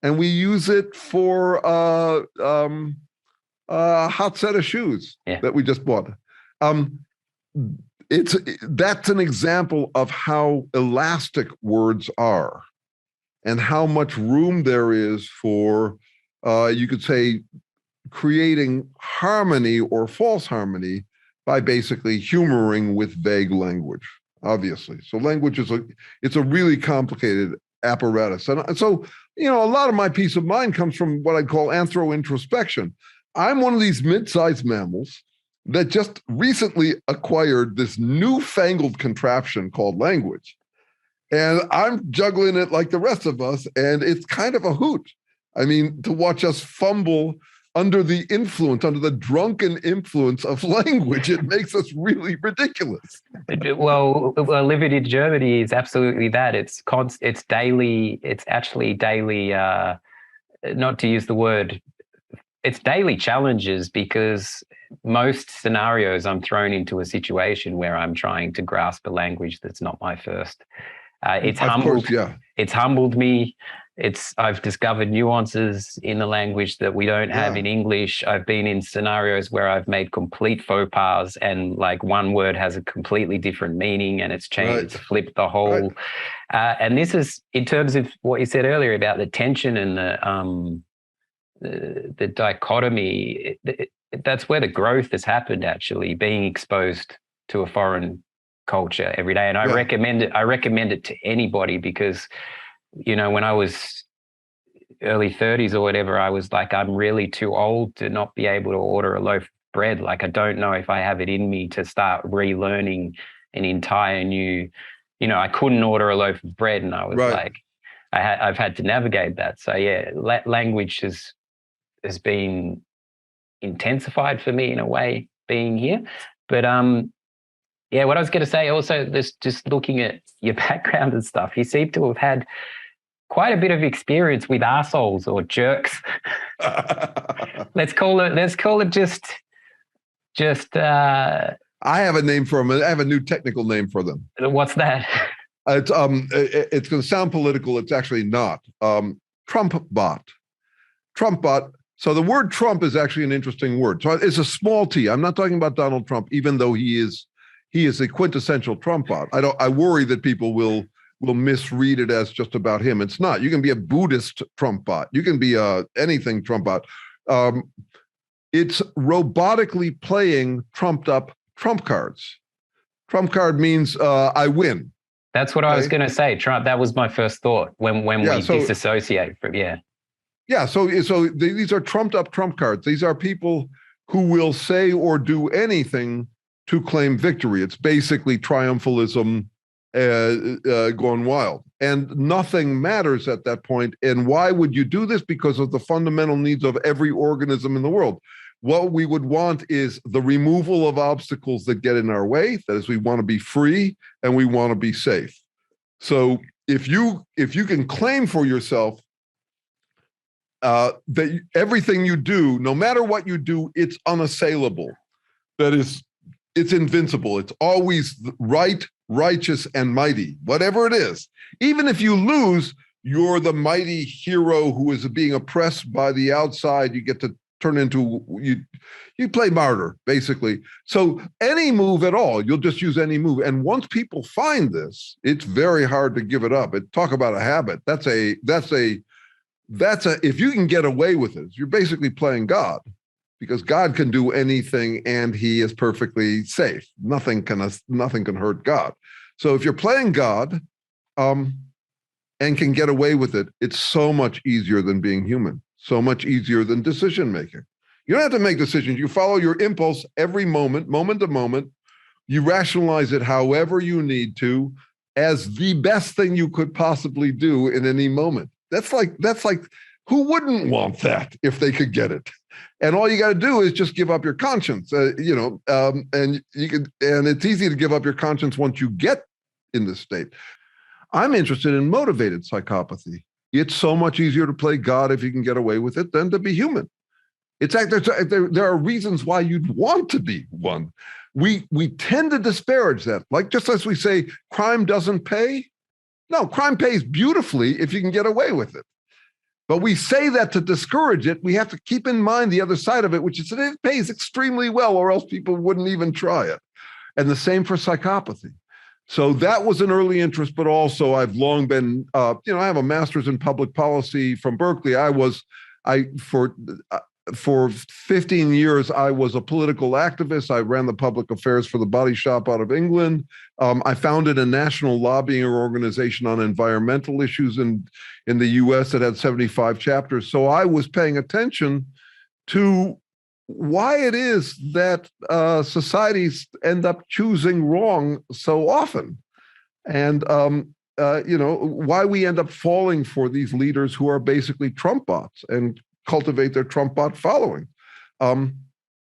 and we use it for a hot set of shoes that we just bought. That's an example of how elastic words are, and how much room there is for, you could say, creating harmony or false harmony by basically humoring with vague language, obviously. So language it's a really complicated apparatus. And so, a lot of my peace of mind comes from what I'd call anthro-introspection. I'm one of these mid-sized mammals that just recently acquired this newfangled contraption called language. And I'm juggling it like the rest of us, and it's kind of a hoot. I mean, to watch us fumble under the drunken influence of language, it makes us really ridiculous. Well, living in Germany is absolutely that. It's daily. It's actually daily. Not to use the word, it's daily challenges, because most scenarios I'm thrown into a situation where I'm trying to grasp a language that's not my first. It's humbled. It's humbled me. I've discovered nuances in the language that we don't have in English. I've been in scenarios where I've made complete faux pas, and like one word has a completely different meaning, and it's changed, flipped the whole. And this is in terms of what you said earlier about the tension and the dichotomy. That's where the growth has happened, actually, being exposed to a foreign culture every day. And I recommend it to anybody, because when I was early 30s or whatever, I was like, I'm really too old to not be able to order a loaf of bread. Like, I don't know if I have it in me to start relearning an entire new, I couldn't order a loaf of bread, and I was like, I've had to navigate that. So language has been intensified for me in a way, being here. But what I was going to say also, just looking at your background and stuff, you seem to have had quite a bit of experience with arseholes or jerks. Let's call it just. I have a name for them. I have a new technical name for them. What's that? It's going to sound political. It's actually not. Trump bot. So the word Trump is actually an interesting word. So it's a small t. I'm not talking about Donald Trump, even though he is a quintessential Trump bot. I worry that people will misread it as just about him. It's not. You can be a Buddhist Trump bot. You can be anything Trump bot. It's robotically playing trumped up trump cards. Trump card means I win. That's what I was going to say. Trump. That was my first thought when we disassociate from Yeah, so these are trumped up trump cards. These are people who will say or do anything to claim victory. It's basically triumphalism gone wild. And nothing matters at that point. And why would you do this? Because of the fundamental needs of every organism in the world. What we would want is the removal of obstacles that get in our way. That is, we want to be free and we want to be safe. So if you can claim for yourself that everything you do, no matter what you do, it's unassailable. That is, it's invincible. It's always right, righteous, and mighty, whatever it is. Even if you lose, you're the mighty hero who is being oppressed by the outside. You get to turn into, you play martyr, basically. So any move at all, you'll just use any move. And once people find this, it's very hard to give it up. Talk about a habit. That's a if you can get away with it, you're basically playing God, because God can do anything and he is perfectly safe. Nothing can hurt God. So if you're playing God and can get away with it, it's so much easier than being human, so much easier than decision making. You don't have to make decisions. You follow your impulse every moment to moment. You rationalize it however you need to as the best thing you could possibly do in any moment. That's like, who wouldn't want that if they could get it? And all you got to do is just give up your conscience, and it's easy to give up your conscience once you get in this state. I'm interested in motivated psychopathy. It's so much easier to play God if you can get away with it than to be human. It's like there are reasons why you'd want to be one. We tend to disparage that. Like just as we say crime doesn't pay. No, crime pays beautifully if you can get away with it. But we say that to discourage it. We have to keep in mind the other side of it, which is that it pays extremely well, or else people wouldn't even try it. And the same for psychopathy. So that was an early interest, but also I've long been, I have a master's in public policy from Berkeley. For 15 years, I was a political activist. I ran the public affairs for the Body Shop out of England. I founded a national lobbying organization on environmental issues in the US that had 75 chapters. So I was paying attention to why it is that societies end up choosing wrong so often. And why we end up falling for these leaders who are basically Trump bots and cultivate their Trump bot following.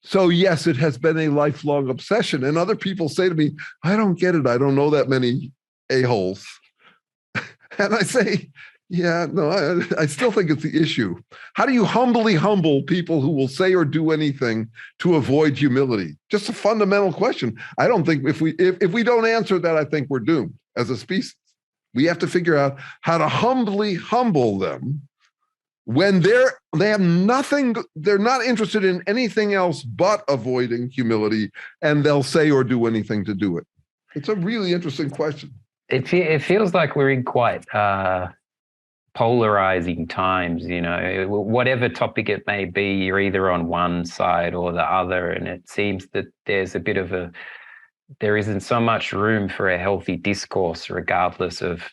So yes, it has been a lifelong obsession. And other people say to me, I don't get it. I don't know that many a-holes. And I say, yeah, no, I still think it's the issue. How do you humbly humble people who will say or do anything to avoid humility? Just a fundamental question. I don't think if we don't answer that, I think we're doomed as a species. We have to figure out how to humbly humble them when they have nothing, they're not interested in anything else but avoiding humility, and they'll say or do anything to do it. It's a really interesting question. It feels like we're in quite polarizing times, whatever topic it may be, you're either on one side or the other. And it seems that there isn't so much room for a healthy discourse, regardless of.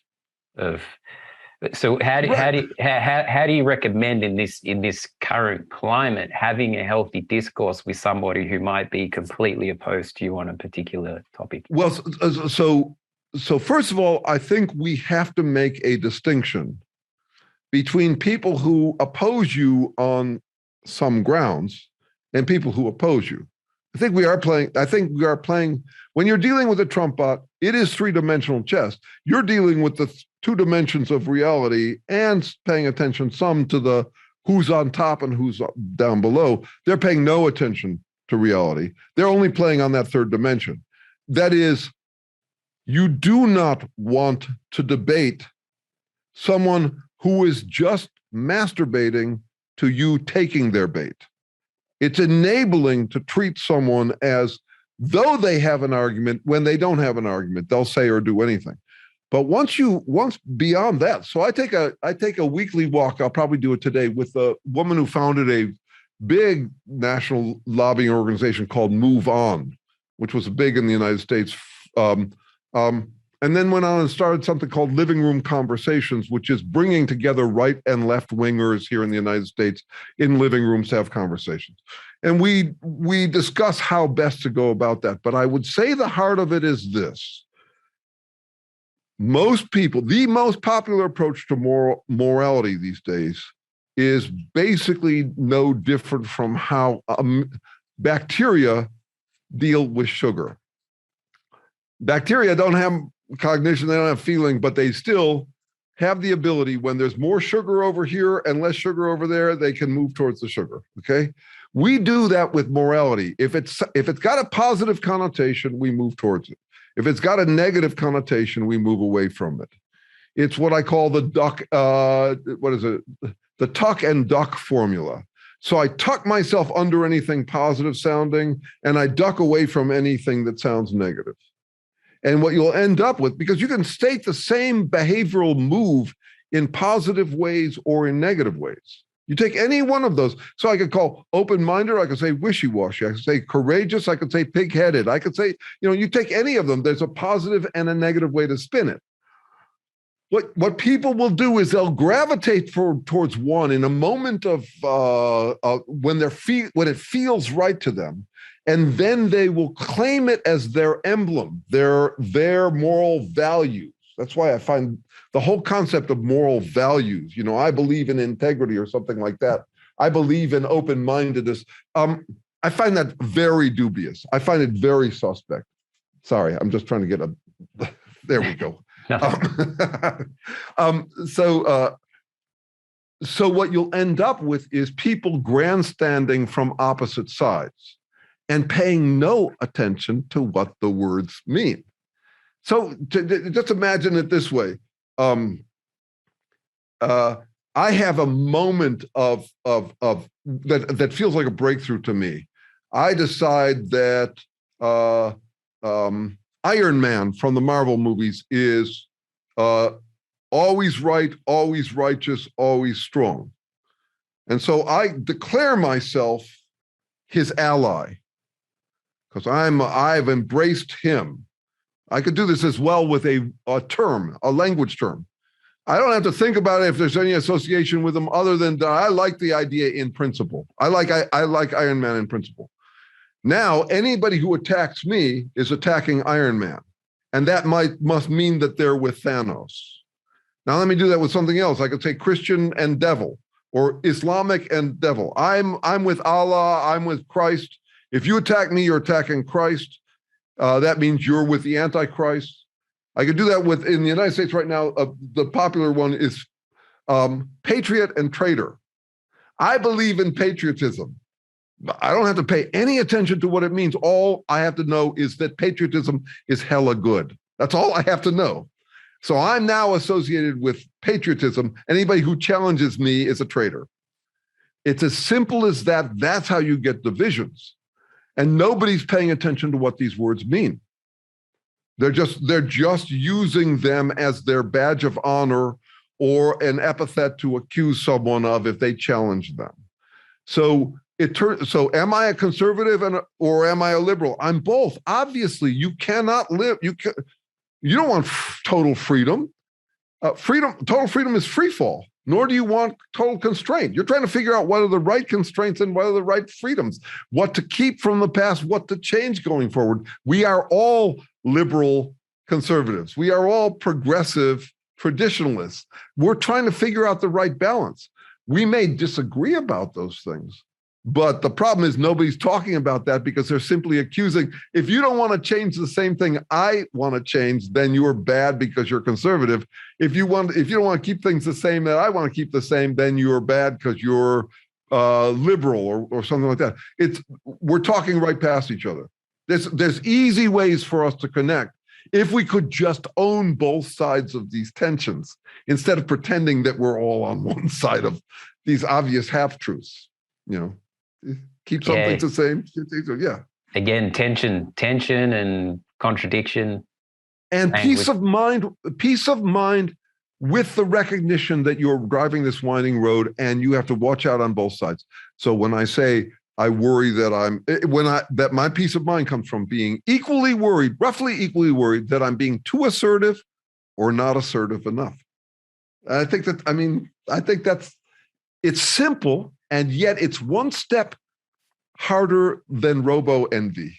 So how do you recommend in this current climate having a healthy discourse with somebody who might be completely opposed to you on a particular topic? Well, so first of all, I think we have to make a distinction between people who oppose you on some grounds and people who oppose you. I think we are playing, when you're dealing with a Trump bot, it is three-dimensional chess. You're dealing with the two dimensions of reality and paying attention some to the who's on top and who's down below. They're paying no attention to reality. They're only playing on that third dimension. That is, you do not want to debate someone who is just masturbating to you taking their bait. It's enabling to treat someone as though they have an argument when they don't have an argument. They'll say or do anything. But once beyond that, so I take a weekly walk, I'll probably do it today, with a woman who founded a big national lobbying organization called Move On, which was big in the United States. And then went on and started something called Living Room Conversations, which is bringing together right and left wingers here in the United States in living rooms to have conversations. And we discuss how best to go about that. But I would say the heart of it is this. Most people, the most popular approach to morality these days is basically no different from how bacteria deal with sugar. Bacteria don't have cognition, they don't have feeling, but they still have the ability, when there's more sugar over here and less sugar over there, they can move towards the sugar, okay? We do that with morality. If it's got a positive connotation, we move towards it. If it's got a negative connotation, we move away from it. It's what I call the duck, the tuck and duck formula. So I tuck myself under anything positive sounding, and I duck away from anything that sounds negative. And what you'll end up with, because you can state the same behavioral move in positive ways or in negative ways. You take any one of those. So I could call open-minded, I could say wishy-washy, I could say courageous, I could say pig-headed, I could say, you take any of them, there's a positive and a negative way to spin it. What people will do is they'll gravitate towards one in a moment of when it feels right to them. And then they will claim it as their emblem, their moral values. That's why I find the whole concept of moral values, I believe in integrity or something like that. I believe in open-mindedness. I find that very dubious. I find it very suspect. Sorry, I'm just trying to get a There we go. Nothing. So what you'll end up with is people grandstanding from opposite sides and paying no attention to what the words mean. So just imagine it this way. I have a moment of that feels like a breakthrough to me. I decide that Iron Man from the Marvel movies is always right, always righteous, always strong. And so I declare myself his ally because I've embraced him. I could do this as well with a term, a language term. I don't have to think about it if there's any association with him other than that I like the idea in principle. I like Iron Man in principle. Now, anybody who attacks me is attacking Iron Man. And that must mean that they're with Thanos. Now, let me do that with something else. I could say Christian and devil, or Islamic and devil. I'm with Allah, I'm with Christ. If you attack me, you're attacking Christ. That means you're with the Antichrist. I could do that in the United States right now. The popular one is patriot and traitor. I believe in patriotism. I don't have to pay any attention to what it means. All I have to know is that patriotism is hella good. That's all I have to know. So I'm now associated with patriotism. Anybody who challenges me is a traitor. It's as simple as that. That's how you get divisions. And nobody's paying attention to what these words mean. They're just using them as their badge of honor or an epithet to accuse someone of if they challenge them. So am I a conservative or am I a liberal? I'm both. Obviously, you cannot live. You don't want total freedom. Total freedom is free fall. Nor do you want total constraint. You're trying to figure out what are the right constraints and what are the right freedoms, what to keep from the past, what to change going forward. We are all liberal conservatives. We are all progressive traditionalists. We're trying to figure out the right balance. We may disagree about those things, but the problem is nobody's talking about that because they're simply accusing. If you don't want to change the same thing I want to change, then you're bad because you're conservative. If you don't want to keep things the same that I want to keep the same, then you're bad because you're liberal or something like that. We're talking right past each other. There's easy ways for us to connect if we could just own both sides of these tensions instead of pretending that we're all on one side of these obvious half-truths. Keep some things the same. Yeah. Again, tension and contradiction. And peace of mind with the recognition that you're driving this winding road and you have to watch out on both sides. So when I say I worry that my peace of mind comes from being roughly equally worried that I'm being too assertive or not assertive enough. I think it's simple, and yet it's one step harder than robo-envy,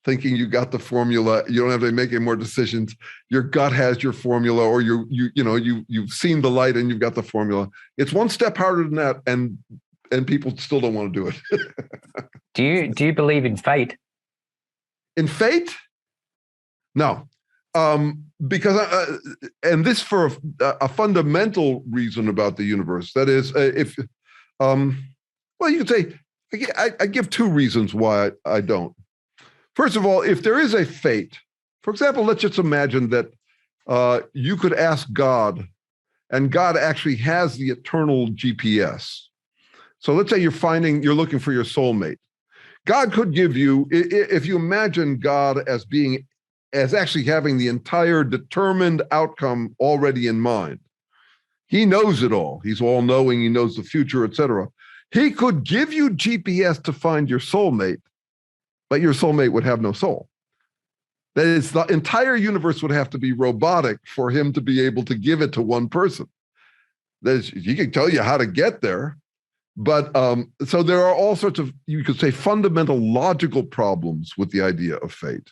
thinking you got the formula. You don't have to make any more decisions. Your gut has your formula, or you've seen the light and you've got the formula. It's one step harder than that, and people still don't want to do it. Do you believe in fate? In fate? No. Because and this for a fundamental reason about the universe. That is, you could say I give two reasons why I don't. First of all, if there is a fate, for example, let's just imagine that you could ask God, and God actually has the eternal GPS. So let's say you're looking for your soulmate. God could give you, if you imagine God as actually having the entire determined outcome already in mind. He knows it all. He's all-knowing. He knows the future, etc. He could give you GPS to find your soulmate, but your soulmate would have no soul. That is, the entire universe would have to be robotic for him to be able to give it to one person. He can tell you how to get there, but so there are all sorts of, you could say, fundamental logical problems with the idea of fate.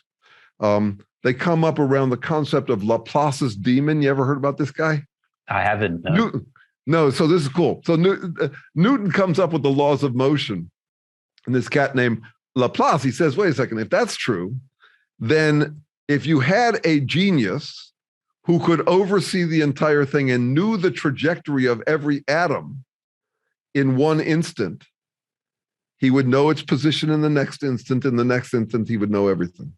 They come up around the concept of Laplace's demon. You ever heard about this guy? I haven't. No. No, so this is cool. So Newton comes up with the laws of motion. And this cat named Laplace, he says, wait a second, if that's true, then if you had a genius who could oversee the entire thing and knew the trajectory of every atom in one instant, he would know its position in the next instant. In the next instant, he would know everything.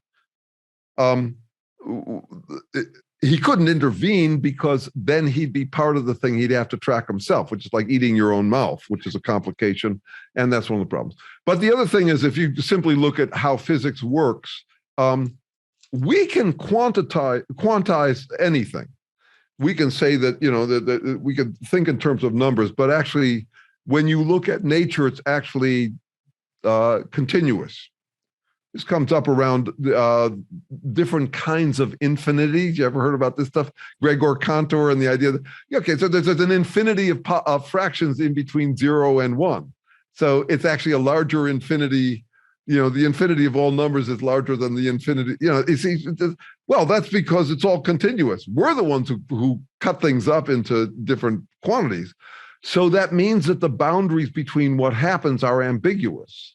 He couldn't intervene because then he'd be part of the thing. He'd have to track himself, which is like eating your own mouth, which is a complication. And that's one of the problems. But the other thing is, if you simply look at how physics works, we can quantize anything. We can say that, that we could think in terms of numbers, but actually, when you look at nature, it's actually continuous. This comes up around different kinds of infinities. You ever heard about this stuff? Gregor Cantor and the idea that, okay, so there's an infinity of fractions in between 0 and 1. So it's actually a larger infinity. The infinity of all numbers is larger than the infinity. Well, that's because it's all continuous. We're the ones who cut things up into different quantities. So that means that the boundaries between what happens are ambiguous.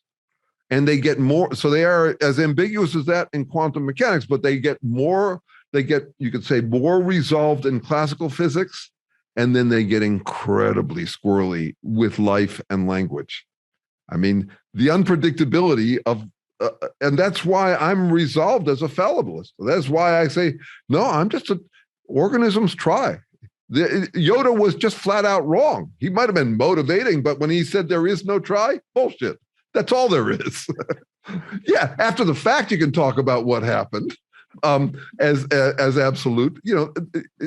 And they get more, so they are as ambiguous as that in quantum mechanics, but they get, you could say, more resolved in classical physics, and then they get incredibly squirrely with life and language. I mean, the unpredictability of, and that's why I'm resolved as a fallibilist. That's why I say, no, organisms try. Yoda was just flat out wrong. He might have been motivating, but when he said there is no try, bullshit. That's all there is. Yeah, after the fact, you can talk about what happened as absolute.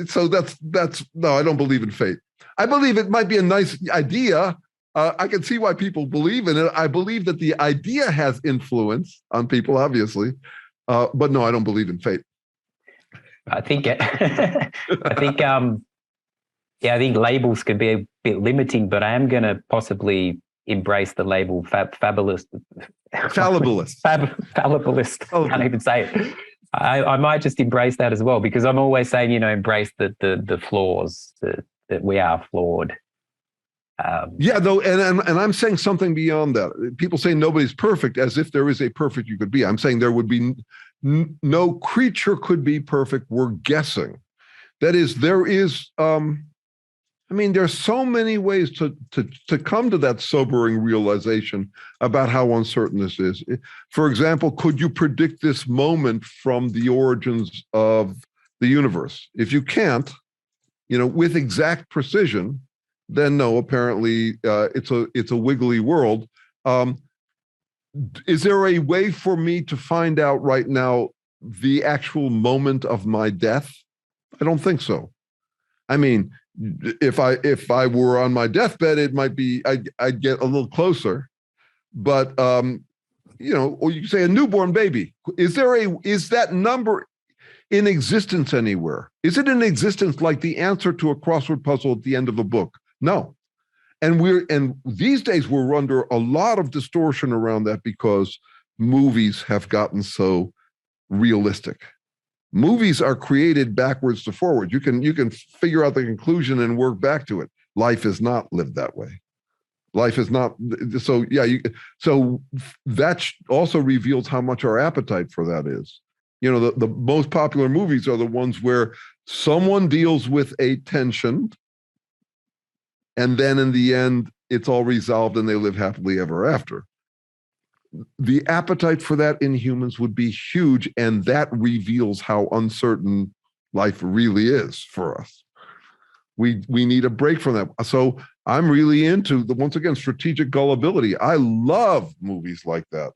So that's no, I don't believe in fate. I believe it might be a nice idea. I can see why people believe in it. I believe that the idea has influence on people, obviously, but no, I don't believe in fate. I think I think labels could be a bit limiting, but I am going to possibly embrace the label fabulist. Fallibilist. Fallibilist. I can't even say it. I might just embrace that as well, because I'm always saying, embrace the flaws, that we are flawed. Yeah, though, and I'm saying something beyond that. People say nobody's perfect, as if there is a perfect you could be. I'm saying there would be no creature could be perfect. We're guessing. That is, there is. There's so many ways to come to that sobering realization about how uncertain this is. For example, could you predict this moment from the origins of the universe? If you can't, with exact precision, then no, apparently it's a wiggly world. Is there a way for me to find out right now the actual moment of my death? I don't think so. I mean, if I were on my deathbed, it might be I'd get a little closer, but or you can say a newborn baby. Is that number in existence anywhere? Is it in existence like the answer to a crossword puzzle at the end of a book? No, and these days we're under a lot of distortion around that because movies have gotten so realistic. Movies are created backwards to forward. You can figure out the conclusion and work back to it. Life is not lived that way. Life is not. So yeah, so that also reveals how much our appetite for that is. The most popular movies are the ones where someone deals with a tension, and then in the end, it's all resolved and they live happily ever after. The appetite for that in humans would be huge, and that reveals how uncertain life really is for us. We need a break from that. So I'm really into once again, strategic gullibility. I love movies like that.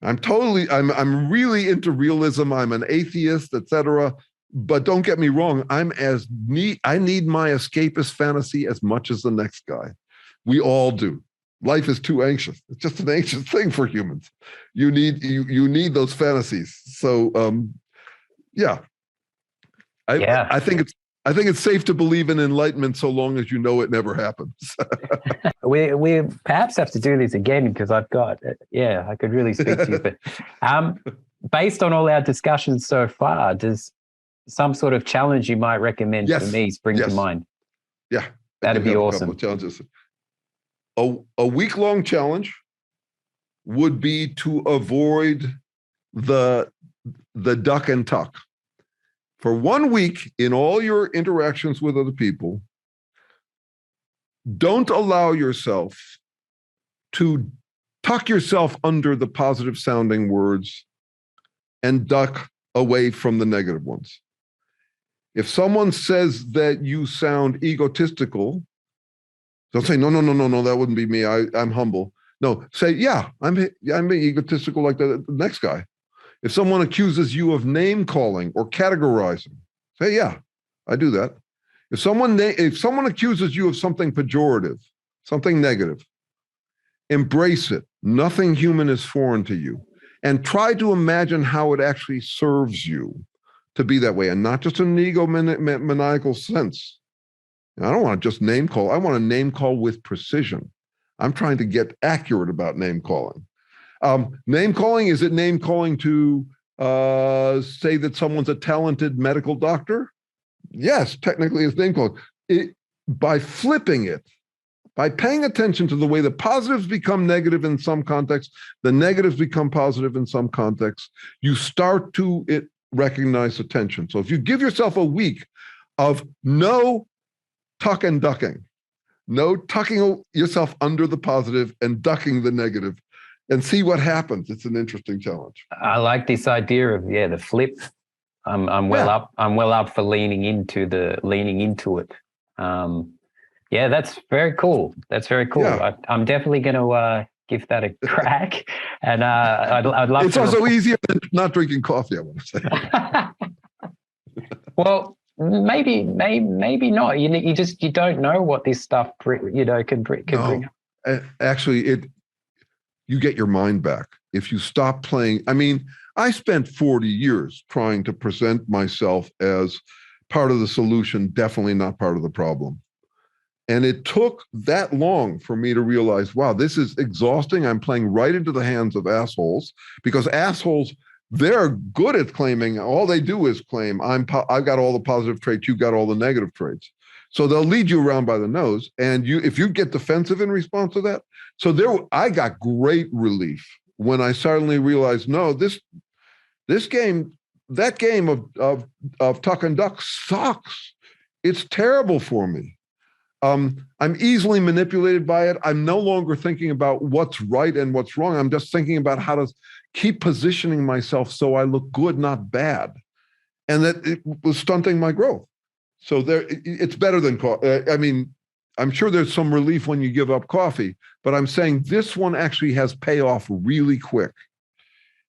I'm really into realism. I'm an atheist, etc. But don't get me wrong, I need my escapist fantasy as much as the next guy. We all do. Life is too anxious. It's just an anxious thing for humans. You need those fantasies. So yeah. I think it's safe to believe in enlightenment so long as you know it never happens. we perhaps have to do this again, because I could really speak to you. But based on all our discussions so far, does some sort of challenge you might recommend for me spring to mind? Yeah. That'd be awesome. Challenges. A week-long challenge would be to avoid the duck and tuck. For 1 week in all your interactions with other people, don't allow yourself to tuck yourself under the positive sounding words and duck away from the negative ones. If someone says that you sound egotistical, don't say, no, that wouldn't be me. I'm humble. No, say, yeah, I'm egotistical like the next guy. If someone accuses you of name calling or categorizing, say, yeah, I do that. If someone accuses you of something pejorative, something negative, embrace it. Nothing human is foreign to you. And try to imagine how it actually serves you to be that way, and not just in an egomaniacal sense. I don't want to just name call. I want to name call with precision. I'm trying to get accurate about name calling. Name calling, is it name calling to say that someone's a talented medical doctor? Yes, technically it's name calling. By flipping it, by paying attention to the way the positives become negative in some contexts, the negatives become positive in some contexts, you start to recognize the tension. So if you give yourself a week of no tuck and ducking, no tucking yourself under the positive and ducking the negative, and see what happens. It's an interesting challenge. I like this idea of the flip. I'm well up for leaning into it. That's very cool. That's very cool. Yeah. I'm definitely going to give that a crack, and I'd love. It's also easier than not drinking coffee, I want to say. Well, maybe not. You don't know what this stuff can bring. Actually, you get your mind back if you stop playing. I mean, I spent 40 years trying to present myself as part of the solution, definitely not part of the problem. And it took that long for me to realize, wow, this is exhausting. I'm playing right into the hands of assholes, because assholes, they're good at claiming. All they do is claim, I've got all the positive traits, you got all the negative traits. So they'll lead you around by the nose. And if you get defensive in response to that, I got great relief when I suddenly realized, no, that game of tuck and duck sucks. It's terrible for me. I'm easily manipulated by it. I'm no longer thinking about what's right and what's wrong. I'm just thinking about how to keep positioning myself so I look good, not bad. And that it was stunting my growth. So it's better than coffee. I mean, I'm sure there's some relief when you give up coffee, but I'm saying this one actually has payoff really quick.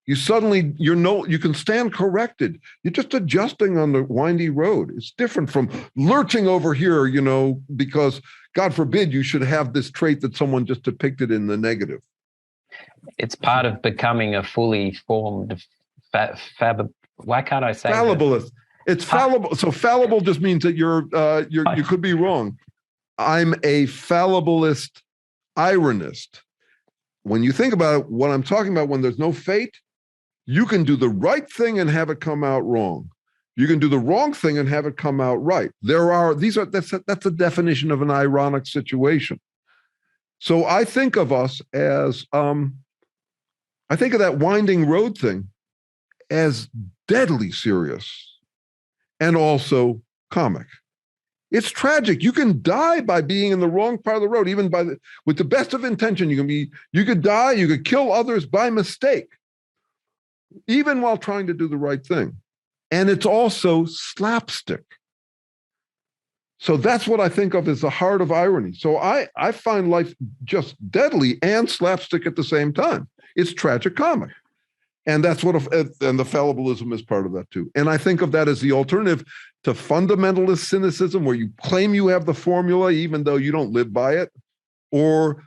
You can stand corrected. You're just adjusting on the windy road. It's different from lurching over here, because God forbid you should have this trait that someone just depicted in the negative. It's part of becoming a fully formed why can't I say fallibilist? It's fallible. So fallible just means that you could be wrong. I'm a fallibilist ironist. When you think about it, what I'm talking about, when there's no fate, you can do the right thing and have it come out wrong. You can do the wrong thing and have it come out right. That's a definition of an ironic situation. So I think of us as, I think of that winding road thing as deadly serious and also comic. It's tragic. You can die by being in the wrong part of the road, even with the best of intention. You could die, you could kill others by mistake, even while trying to do the right thing. And it's also slapstick. So that's what I think of as the heart of irony. So I find life just deadly and slapstick at the same time. It's tragicomic. And that's and the fallibilism is part of that too. And I think of that as the alternative to fundamentalist cynicism, where you claim you have the formula even though you don't live by it, or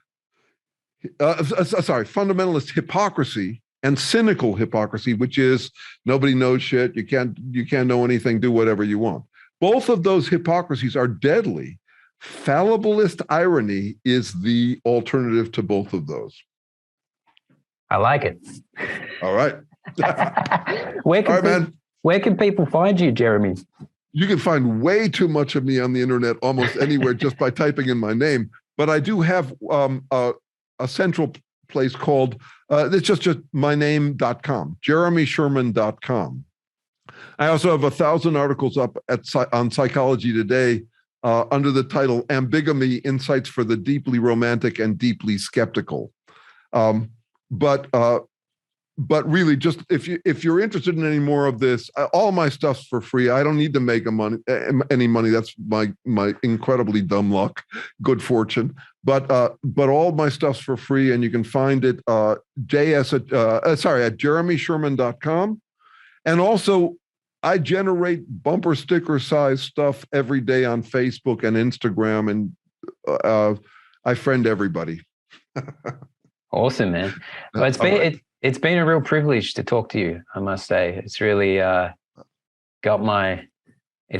fundamentalist hypocrisy and cynical hypocrisy, which is nobody knows shit. You can't know anything. Do whatever you want. Both of those hypocrisies are deadly. Fallibilist irony is the alternative to both of those. I like it. All right. Where can people find you, Jeremy? You can find way too much of me on the internet almost anywhere just by typing in my name. But I do have a central place called, it's just myname.com, jeremysherman.com. I also have 1,000 articles up on Psychology Today under the title "Ambigamy: Insights for the Deeply Romantic and Deeply Skeptical." But really, just if you're interested in any more of this, all my stuff's for free. I don't need to make any money. That's my incredibly dumb luck, good fortune. But all my stuff's for free, and you can find it at jeremysherman.com. And also, I generate bumper sticker size stuff every day on Facebook and Instagram, and I friend everybody. Awesome, man. Well, it's been a real privilege to talk to you, I must say. It's really it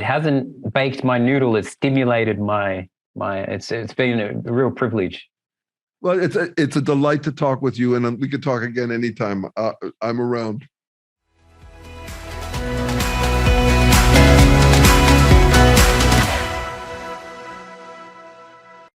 hasn't baked my noodle, it's stimulated it's been a real privilege. Well, it's a delight to talk with you, and we could talk again anytime. I'm around.